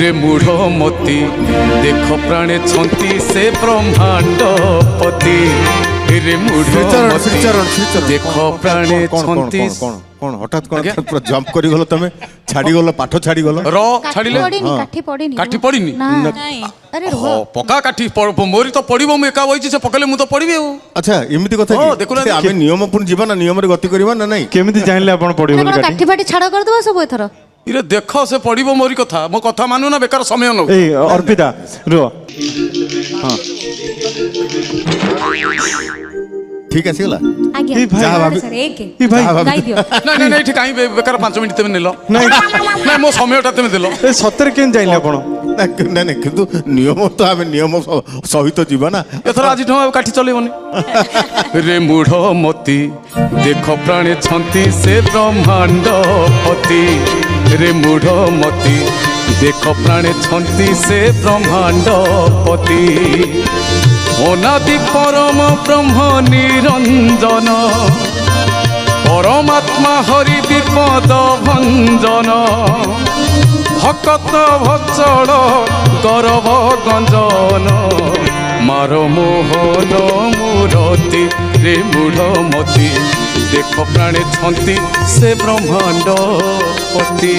रे मूढ़ मती देख प्राणे छंती से ब्रह्मांड पति रे मूढ़ मती देख प्राणे छंती कौन हठात कौन पूरा जंप करी गलो तमे छाड़ी गलो पाठ छाड़ी गलो र छाड़िले काठी पड़ीनी अरे हो पका काठी मोरी तो पड़िबो मु एका होइछि से पकले मु तो पड़िबे अच्छा एमिति कथा हां कि देखुना आमे नियम पुन जीवन ना नियम रे गति करबा ना नहीं केमिति जानिले आपण पड़ी बोली काठी काठी फाटी छाड़ कर दबा सब एथर इरे देख से पड़िबो मोरी कथा मो कथा मानु ना बेकार समय न ए अर्पिता रो हां ठीक है सिगला आज्ञा ए भाई जा सर एक ए भाई गाई दियो नहीं नहीं ठीक काई बेकार 5 मिनिट तमे नेलो नहीं नहीं मो समयटा तमे देलो ए सत्तर केन जानिले आपण नहीं नहीं किंतु नियम तो आमे नियम सहित जीवा ना एथर आज ठो काठी चलेबनी रे मूढ़ मती देख प्राणे छंती से ब्रह्मांड पति रे मूढ़ मती देख प्राणे छंती से ब्रह्मांड पति अनादि परम ब्रह्म निरंजन परमात्मा हरि विपद भंजन भक्त भक्षण गर्भ गंजन मार मोहन मूरति रे मूढ़ मती देख प्राणे छंती से ब्रह्मांड पति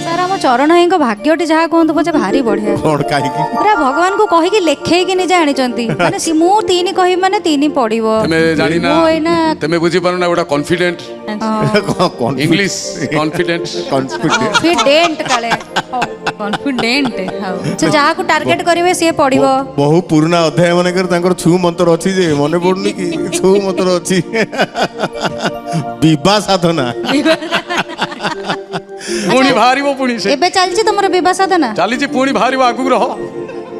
सर हम चरण भाई भाग्यटी जहाँ कहतु पचे भारी बढ़िया कौन काहे की पूरा भगवान को कहि कि लेखे कि नहीं जानी चंती माने सी मु तीन कहि माने तीन पड़िबो तमे जानी ना तमे बुझी पारो ना गोटा कॉन्फिडेंट कौन इंग्लिश कॉन्फिडेंट कॉन्फिडेंट काले कॉन्फिडेंट से जहाँ को टार्गेट करिवे से पड़िबो बहु पुराना अध्याय माने कर तांकर छु मंत्र अछि जे मने पड़नी कि छु मंत्र अछि विवाह साधना पुणी बाहरिबो पुणी से एबे चलछि तमरो विवाह साधना चलीछि पुणी बाहरिबो आगु रह